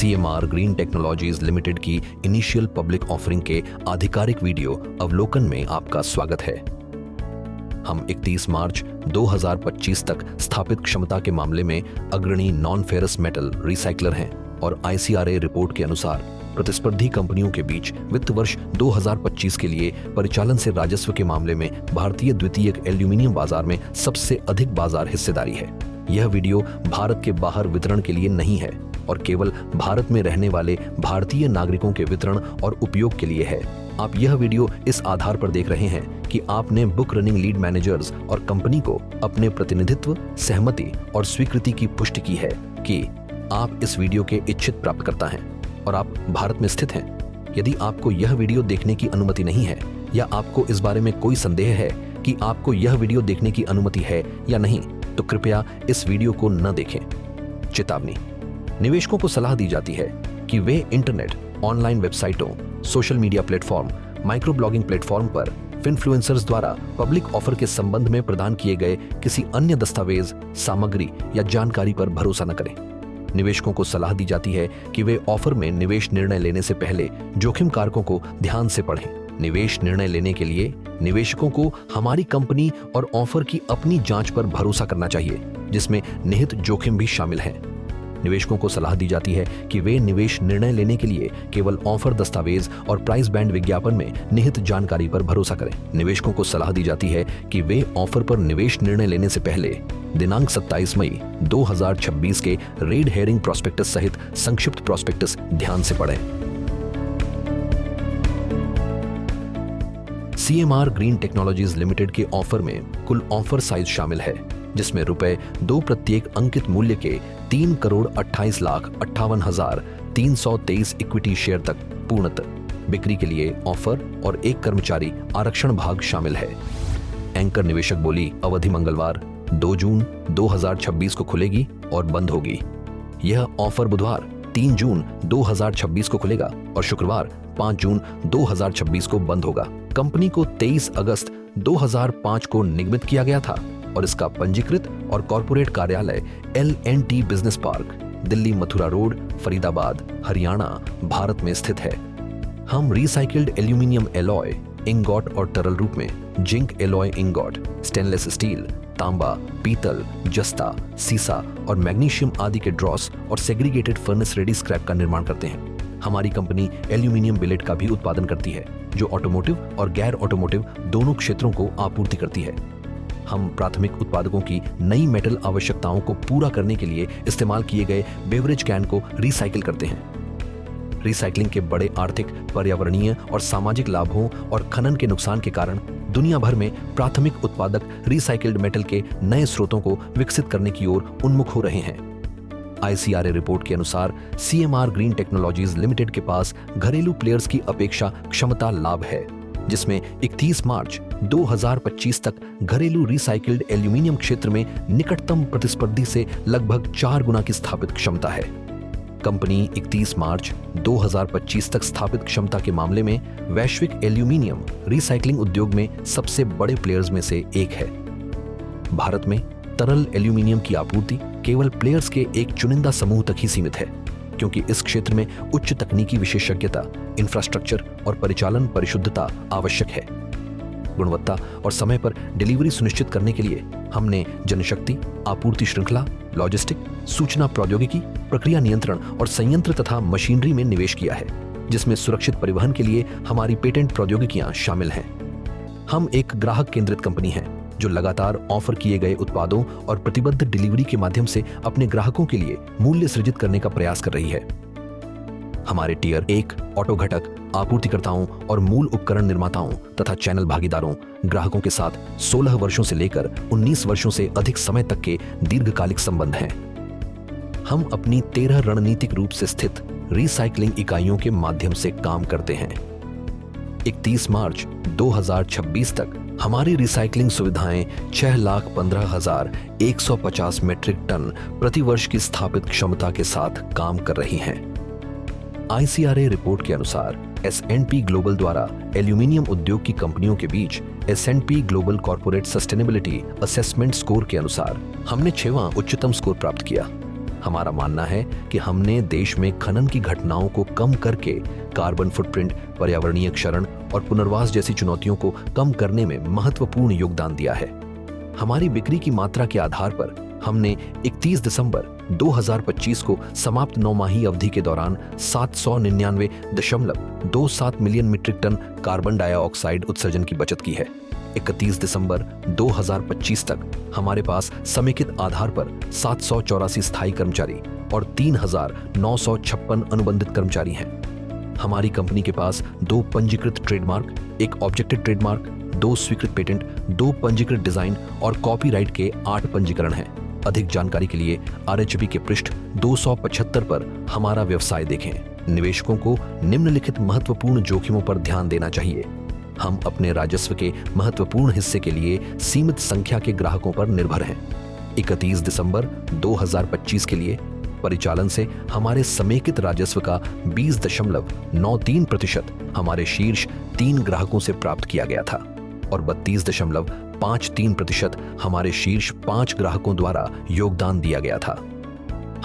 CMR green technologies limited की initial public offering के आधिकारिक वीडियो अवलोकन में आपका स्वागत है। हम 31 मार्च 2025 तक स्थापित क्षमता के मामले में अग्रणी नॉन फेरस मेटल रिसाइकलर हैं और ICRA रिपोर्ट के अनुसार प्रतिस्पर्धी कंपनियों के बीच वित्त वर्ष 2025 के लिए परिचालन से राजस्व के मामले में भारतीय द्वितीयक एल्यूमीनियम बाजार में सबसे अधिक बाजार हिस्सेदारी है। यह वीडियो भारत के बाहर वितरण के लिए नहीं है और केवल भारत में रहने वाले भारतीय नागरिकों के वितरण और उपयोग के लिए है। आप यह वीडियो इस आधार पर देख रहे हैं कि आपने बुक रनिंग लीड मैनेजर्स और कंपनी को अपने प्रतिनिधित्व, सहमति और स्वीकृति की पुष्टि की है कि आप इस वीडियो के इच्छित प्राप्तकर्ता हैं और आप भारत में स्थित हैं। यदि आपको यह वीडियो देखने की अनुमति नहीं है या आपको इस बारे में कोई संदेह है कि आपको यह वीडियो देखने की अनुमति है या नहीं, तो कृपया इस वीडियो को न देखें। चेतावनी: निवेशकों को सलाह दी जाती है कि वे इंटरनेट, ऑनलाइन वेबसाइटों, social media platform, micro blogging platform पर इन्फ्लुएंसर्स द्वारा पब्लिक ऑफर के संबंध में प्रदान किए गए किसी अन्य दस्तावेज, सामग्री या जानकारी पर भरोसा न करें। निवेशकों को सलाह दी जाती है कि वे ऑफर में निवेश निर्णय लेने से पहले जोखिम कारकों को ध्यान से पढ़ें। निवेश निर्णय लेने के लिए निवेशकों को हमारी कंपनी और ऑफर की अपनी जांच पर भरोसा करना चाहिए, जिसमें निहित जोखिम भी शामिल हैं। निवेशकों को सलाह दी जाती है कि वे निवेश निर्णय लेने के लिए केवल ऑफर दस्तावेज और प्राइस बैंड विज्ञापन में निहित जानकारी पर भरोसा करें। निवेशकों को सलाह दी जाती है कि वे ऑफर पर निवेश निर्णय लेने से पहले दिनांक 27 मई 2026 के रेड हेरिंग प्रोस्पेक्टस सहित संक्षिप्त प्रोस्पेक्टस ध्यान से पढ़ें। CMR ग्रीन टेक्नोलॉजीज लिमिटेड के ऑफर में कुल ऑफर साइज शामिल है, जिसमें ₹2 प्रत्येक अंकित मूल्य के 3,28,58,323 इक्विटी शेयर तक पूर्णतः बिक्री के लिए ऑफर और 1 कर्मचारी आरक्षण भाग शामिल है। एंकर निवेशक बोली अवधि मंगलवार 2 जून 2026 को खुलेगी और बंद होगी। यह ऑफर बुधवार 3 जून 2026 को खुलेगा और शुक्रवार 5 जून 2026 को बंद होगा। कंपनी को 23 अगस्त 2005 को निगमित किया गया था और इसका पंजीकृत और कॉर्पोरेट कार्यालय L&T business park, Delhi Mathura road, Faridabad, Haryana, Bharat में स्थित है। हम रिसाइकिल्ड एल्यूमीनियम एलॉय, इंगॉट और तरल रूप में zinc alloy ingot, stainless steel, तांबा, पीतल, जस्ता, सीसा और मैग्नीशियम आदि के ड्रॉस और सेग्रीगेटेड फर्नेस रेडी स्क्रैप का निर्माण करते हैं। हमारी कंपनी एल्यूमीनियम बिलेट का भी उत्पादन करती है, जो ऑटोमोटिव और गैर ऑटोमोटिव दोनों क्षेत्रों को आपूर्ति करती है। हम प्राथमिक उत्पादकों की नई मेटल आवश्यकताओं को पूरा करने के लिए इस्तेमाल किए गए बेवरेज कैन को रिसाइकिल करते हैं। रिसाइकलिंग के बड़े आर्थिक, पर्यावरणीय और सामाजिक लाभों और खनन के नुकसान के कारण दुनिया भर में प्राथमिक उत्पादक रिसाइकिल्ड मेटल के नए स्रोतों को विकसित करने की ओर उन्मुख हो रहे हैं। ICRA रिपोर्ट के अनुसार CMR ग्रीन टेक्नोलॉजीज लिमिटेड के पास घरेलू प्लेयर्स की अपेक्षा क्षमता लाभ है, जिसमें 31 मार्च 2025 तक घरेलू रिसाइकिल्ड एल्यूमीनियम क्षेत्र में निकटतम प्रतिस्पर्धी से लगभग 4 गुना की स्थापित क्षमता है। कंपनी 31 मार्च 2025 तक स्थापित क्षमता के मामले में वैश्विक एल्यूमीनियम रिसाइकलिंग उद्योग में सबसे बड़े प्लेयर्स में से एक है। भारत में तरल एल्यूमीनियम की आपूर्ति केवल प्लेयर्स के एक चुनिंदा समूह तक ही सीमित है, क्योंकि इस क्षेत्र में उच्च तकनीकी विशेषज्ञता, इंफ्रास्ट्रक्चर और परिचालन परिशुद्धता आवश्यक है। गुणवत्ता और समय पर डिलीवरी सुनिश्चित करने के लिए हमने जनशक्ति, आपूर्ति श्रृंखला, लॉजिस्टिक, सूचना प्रौद्योगिकी, प्रक्रिया नियंत्रण और संयंत्र तथा मशीनरी में निवेश किया है, जिसमें सुरक्षित परिवहन के लिए हमारी पेटेंट प्रौद्योगिकियां शामिल हैं। हम एक ग्राहक केंद्रित कंपनी हैं जो लगातार ऑफर किए गए उत्पादों और प्रतिबद्ध डिलीवरी के माध्यम से अपने ग्राहकों के लिए मूल्य सृजित करने का प्रयास कर रही है। हमारे टियर 1 ऑटो घटक आपूर्तिकर्ताओं और मूल उपकरण निर्माताओं तथा चैनल भागीदारों ग्राहकों के साथ 16 वर्षों से लेकर 19 वर्षों से अधिक समय तक के दीर्घकालिक संबंध हैं। हम अपनी 13 रणनीतिक रूप से स्थित रिसाइकलिंग इकाइयों के माध्यम से काम करते हैं। 31 मार्च 2026 तक हमारी रिसाइकलिंग सुविधाएं 6,15,150 मीट्रिक टन प्रति वर्ष की स्थापित क्षमता के साथ काम कर रही हैं। ICRA रिपोर्ट के अनुसार S&P ग्लोबल द्वारा एल्यूमीनियम उद्योग की कंपनियों के बीच S&P global corporate sustainability assessment score के अनुसार हमने 6वां उच्चतम स्कोर प्राप्त किया। हमारा मानना है कि हमने देश में खनन की घटनाओं को कम करके कार्बन फुटप्रिंट, पर्यावरणीय क्षरण और पुनर्वास जैसी चुनौतियों को कम करने में महत्वपूर्ण योगदान दिया है। हमारी बिक्री की मात्रा के आधार पर हमने 31 दिसंबर 2025 को समाप्त 9 माही अवधि के दौरान 799.27 million metric ton carbon dioxide उत्सर्जन की बचत की है। 31 दिसंबर 2025 तक हमारे पास समेकित आधार पर 784 स्थायी कर्मचारी और 3,956 अनुबंधित कर्मचारी हैं। हमारी कंपनी के पास 2 पंजीकृत ट्रेडमार्क, 1 ऑब्जेक्टेड ट्रेडमार्क, 2 स्वीकृत पेटेंट, 2 पंजीकृत डिजाइन और कॉपीराइट के 8 पंजीकरण हैं। अधिक जानकारी के लिए RHP के पृष्ठ 275 पर हमारा व्यवसाय देखें। निवेशकों को निम्नलिखित महत्वपूर्ण जोखिमों पर ध्यान देना चाहिए। हम अपने राजस्व के महत्वपूर्ण हिस्से के लिए सीमित संख्या के ग्राहकों पर निर्भर हैं। 31 दिसंबर 2025 के लिए परिचालन से हमारे समेकित राजस्व का 20.93% हमारे शीर्ष 3 ग्राहकों से प्राप्त किया गया था और 32.53% हमारे शीर्ष 5 ग्राहकों द्वारा योगदान दिया गया था।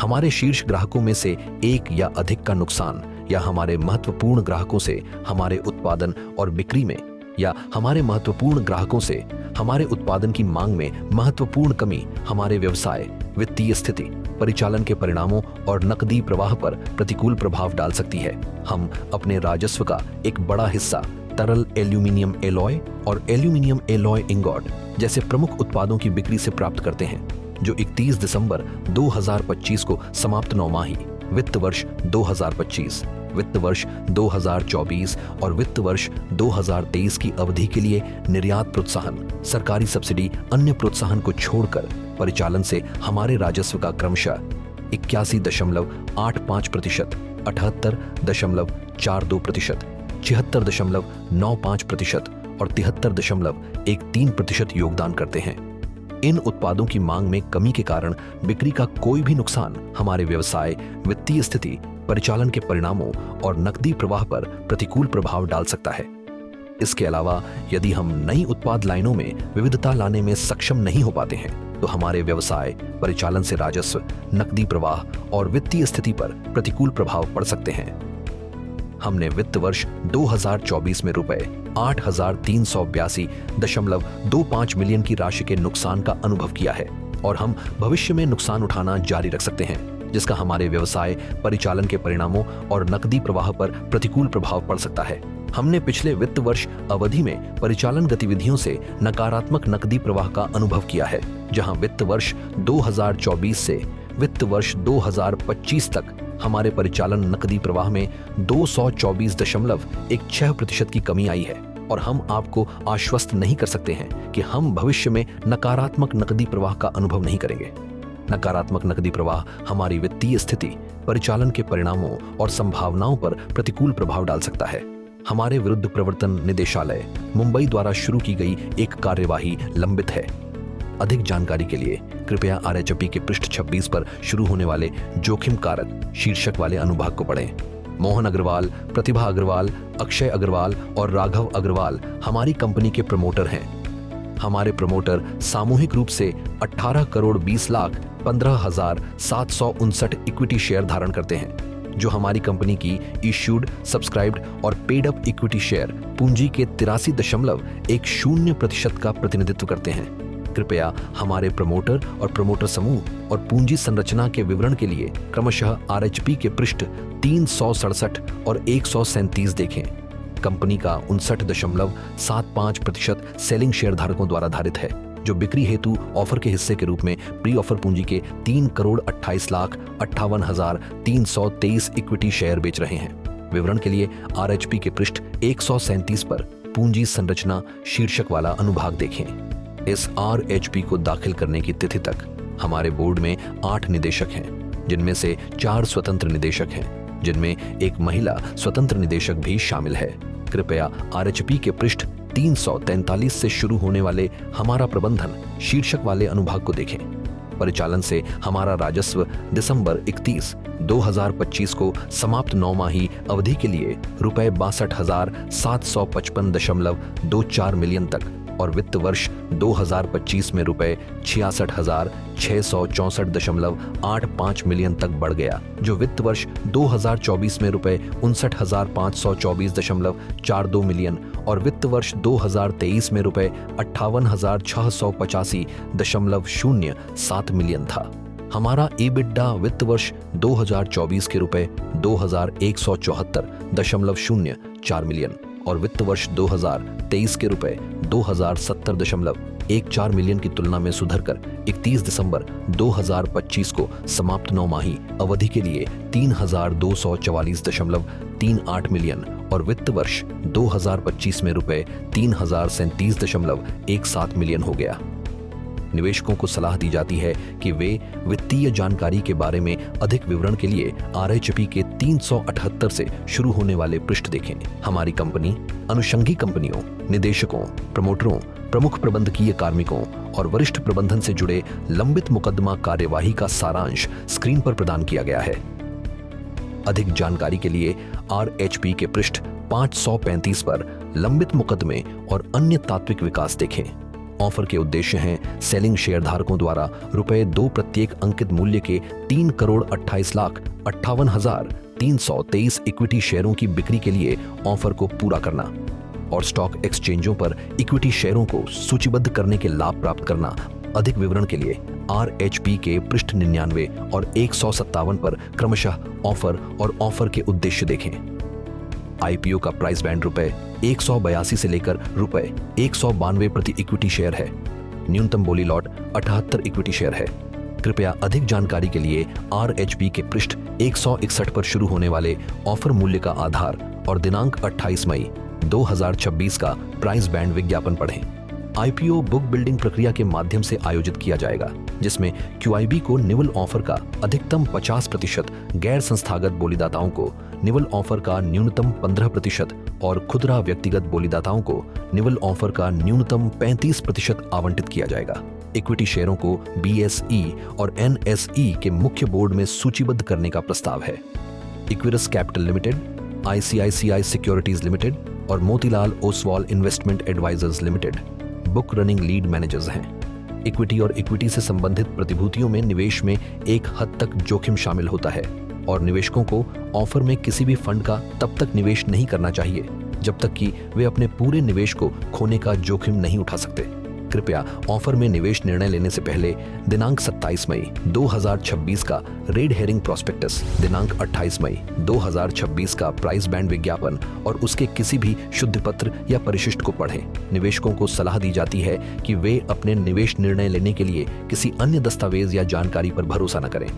हमारे शीर्ष ग्राहकों में से एक या अधिक का नुकसान या हमारे महत्वपूर्ण ग्राहकों से हमारे उत्पादन और बिक्री में या हमारे महत्वपूर्ण ग्राहकों से हमारे उत्पादन की मांग में महत्वपूर्ण कमी हमारे व्यवसाय, वित्तीय स्थिति, परिचालन के परिणामों और नकदी प्रवाह पर प्रतिकूल प्रभाव डाल सकती है। हम अपने राजस्व का एक बड़ा हिस्सा तरल एल्यूमिनियम एलॉय और एल्यूमिनियम एलॉय इंगॉट जैसे प्रमुख उत्पादों की बिक्री से प्राप्त करते हैं, जो 31 दिसंबर 2025 को समाप्त 9 माही वित्त वर्ष 2025, वित्त वर्ष 2024 और वित्त वर्ष 2023 की अवधि के लिए निर्यात प्रोत्साहन, सरकारी सब्सिडी, अन्य प्रोत्साहन को छोड़कर परिचालन से हमारे राजस्व का क्रमशः 81.85%, 78.42%, 76.95% और 73.13% योगदान करते हैं। इन उत्पादों की मांग में कमी के कारण बिक्री का कोई भी नुकसान हमारे व्यवसाय, वित्तीय स्थिति, परिचालन के परिणामों और नकदी प्रवाह पर प्रतिकूल प्रभाव डाल सकता है। इसके अलावा यदि हम नई उत्पाद लाइनों में विविधता लाने में सक्षम नहीं हो पाते हैं तो हमारे व्यवसाय, परिचालन से राजस्व, नकदी प्रवाह और वित्तीय स्थिति पर प्रतिकूल प्रभाव पड़ सकते हैं। हमने वित्त वर्ष 2024 में रुपए 8,382.25 मिलियन की राशि के नुकसान का अनुभव किया है और हम भविष्य में नुकसान उठाना जारी रख सकते हैं, जिसका हमारे व्यवसाय, परिचालन के परिणामों और नकदी प्रवाह पर प्रतिकूल प्रभाव पड़ सकता है। हमने पिछले वित्त वर्ष अवधि में परिचालन गतिविधियों से नकारात्मक नकदी प्रवाह का अनुभव किया है, जहां वित्त वर्ष 2024 से वित्त वर्ष 2025 तक हमारे परिचालन नकदी प्रवाह में 224.16% की कमी आई है और हम आपको आश्वस्त नहीं कर सकते हैं कि हम भविष्य में नकारात्मक नकदी प्रवाह का अनुभव नहीं करेंगे। नकारात्मक नकदी प्रवाह हमारी वित्तीय स्थिति, परिचालन के परिणामों और संभावनाओं पर प्रतिकूल प्रभाव डाल सकता है। हमारे विरुद्ध प्रवर्तन निदेशालय मुंबई द्वारा शुरू की गई एक कार्यवाही लंबित है। अधिक जानकारी के लिए कृपया RHP के पृष्ठ 26 पर शुरू होने वाले जोखिम कारक शीर्षक वाले अनुभाग को पढ़ें। मोहन अग्रवाल, प्रतिभा अग्रवाल, अक्षय अग्रवाल और राघव अग्रवाल हमारी कंपनी के प्रमोटर हैं। हमारे प्रमोटर सामूहिक रूप से 18,20,15,759 इक्विटी शेयर धारण करते हैं, जो हमारी कंपनी की इश्यूड, सब्सक्राइब्ड और पेड अप इक्विटी शेयर पूंजी के 83.10% का प्रतिनिधित्व करते हैं। कृपया हमारे प्रमोटर और प्रमोटर समूह और पूंजी संरचना के विवरण के लिए क्रमशः RHP के पृष्ठ 367 और 137 देखें। कंपनी का 59.75% सेलिंग शेयर धारकों द्वारा धारित है, जो बिक्री हेतु ऑफर के हिस्से के रूप में प्री ऑफर पूंजी के 3,28,58,323 इक्विटी शेयर बेच रहे हैं। विवरण के लिए RHP के पृष्ठ 137 पर पूंजी संरचना शीर्षक वाला अनुभाग देखें। इस RHP को दाखिल करने की तिथि तक हमारे बोर्ड में 8 निदेशक हैं, जिनमें से 4 स्वतंत्र निदेशक हैं, जिनमें एक महिला स्वतंत्र निदेशक भी शामिल है। कृपया RHP के पृष्ठ 343 से शुरू होने वाले हमारा प्रबंधन शीर्षक वाले अनुभाग को देखें। परिचालन से हमारा राजस्व दिसंबर 31, 2025 को समाप्त 9 माही अवधि के लिए रुपए 62,755.24 मिलियन तक और वित्त वर्ष 2025 में रुपए 66,664.85 मिलियन तक बढ़ गया, जो वित्त वर्ष 2024 में रुपए 59,524.42 मिलियन और वित्त वर्ष 2023 में रुपए 58,685.07 मिलियन था। हमारा EBITDA वित्त वर्ष 2024 के रुपए 2,174.04 मिलियन और वित्त वर्ष 2023 के रुपए 2,070.14 मिलियन की तुलना में सुधरकर 31 दिसंबर 2025 को समाप्त नौमाही अवधि के लिए 3,244.38 मिलियन और वित्त वर्ष 2025 में रुपए 3,037.17 मिलियन हो गया। निवेशकों को सलाह दी जाती है कि वे वित्तीय जानकारी के बारे में अधिक विवरण के लिए RHP के 378 से शुरू होने वाले पृष्ठ देखें। हमारी कंपनी अनुषंगी कंपनियों, निदेशकों, प्रमोटरों, प्रमुख प्रबंधकीय कार्मिकों और वरिष्ठ प्रबंधन से जुड़े लंबित मुकदमा कार्यवाही का सारांश स्क्रीन पर प्रदान किया गया है। अधिक जानकारी के लिए RHP के पृष्ठ 535 पर लंबित मुकदमे और अन्य तात्विक विकास देखें। ऑफर के उद्देश्य हैं सेलिंग शेयरधारकों द्वारा रुपए 2 प्रत्येक अंकित मूल्य के 3,58,58,323 इक्विटी शेयरों की बिक्री के लिए ऑफर को पूरा करना और स्टॉक एक्सचेंजों पर इक्विटी शेयरों को सूचीबद्ध करने के लाभ प्राप्त करना। अधिक विवरण के लिए RHP के पृष्ठ 99 और 157 पर क्रमशः ऑफर और ऑफर के उद्देश्य देखें। IPO का प्राइस बैंड रुपए 182 से लेकर रुपए 192 प्रति इक्विटी शेयर है। न्यूनतम बोली लॉट 78 इक्विटी शेयर है। कृपया अधिक जानकारी के लिए RHP के पृष्ठ 161 पर शुरू होने वाले ऑफर मूल्य का आधार और दिनांक 28 मई 2026 का प्राइस बैंड विज्ञापन पढ़ें। IPO बुक बिल्डिंग प्रक्रिया के माध्यम से आयोजित किया जाएगा, जिसमें QIB को निवल ऑफर का अधिकतम 50% गैर संस्थागत बोलीदाताओं को निवल ऑफर का न्यूनतम 15% और खुदरा व्यक्तिगत बोलीदाताओं को निवल ऑफर का न्यूनतम 35% आवंटित किया जाएगा। इक्विटी शेयरों को BSE और NSE के मुख्य बोर्ड में सूचीबद्ध करने का प्रस्ताव है। Equirus capital limited, ICICI securities limited और Motilal Oswal investment advisors limited book running lead managers हैं। इक्विटी और इक्विटी से संबंधित प्रतिभूतियों में निवेश में एक हद तक जोखिम शामिल होता है और निवेशकों को ऑफर में किसी भी फंड का तब तक निवेश नहीं करना चाहिए जब तक कि वे अपने पूरे निवेश को खोने का जोखिम नहीं उठा सकते। कृपया ऑफर में निवेश निर्णय लेने से पहले दिनांक 27 मई 2026 का रेड हेरिंग प्रोस्पेक्टस, दिनांक 28 मई 2026 का प्राइस बैंड विज्ञापन और उसके किसी भी शुद्ध पत्र या परिशिष्ट को पढ़ें। निवेशकों को सलाह दी जाती है कि वे अपने निवेश निर्णय लेने के लिए किसी अन्य दस्तावेज या जानकारी पर भरोसा न करें।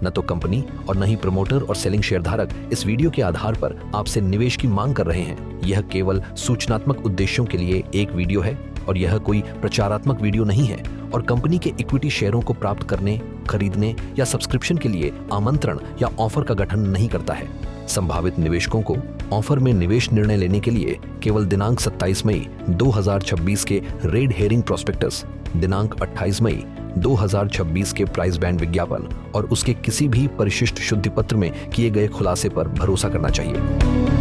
न तो कंपनी और न ही प्रमोटर और सेलिंग शेयरधारक इस वीडियो के आधार पर आपसे निवेश की मांग कर रहे हैं। यह केवल सूचनात्मक उद्देश्यों के लिए एक वीडियो है और यह कोई प्रचारात्मक वीडियो नहीं है और कंपनी के इक्विटी शेयरों को प्राप्त करने, खरीदने या सब्सक्रिप्शन के लिए आमंत्रण या ऑफर का गठन नहीं करता है। संभावित निवेशकों को ऑफर में निवेश निर्णय लेने के लिए केवल दिनांक 27 मई 2026 के रेड हेरिंग प्रोस्पेक्टस, दिनांक 28 मई 2026 के प्राइस बैंड विज्ञापन और उसके किसी भी परिशिष्ट शुद्धि पत्र में किए गए खुलासे पर भरोसा करना चाहिए।